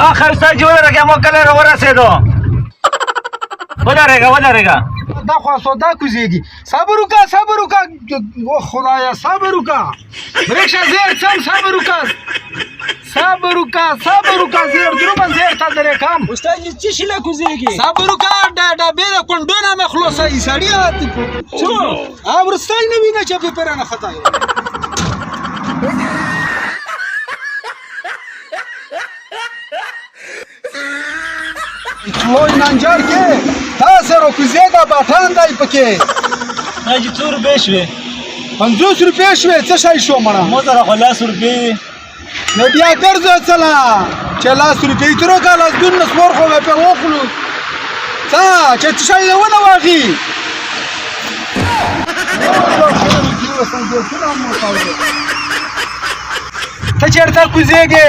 آخر ساجي ودرېږه موږ کلی راورسېدو ودرېږه دا خوا سودا کوزیږي صبر وکړه او خدایا صبر وکړه برېښه زیر څم صبر وکړه زیر درومه زیر ته درې کم استاد څه شي لا کوزیږي صبر وکړه ډبې د کونډونه مې خلاصوي سړي څو وروستی نه وینه چې پې پرانه خطا لوی ننجر کې تاسو راکوزېږه بټان دی پکې حاجي څو روپۍ شوې 50 روپۍ شوې څه شی شو مړه مو سره خو 10 روپۍ نو بیا ګرځه څله چې 10 روپۍ تر وکړه لاس دون نسور خو به پې وخلو څه چې څه شی یې ونه واخي ته چېرته کوزېږې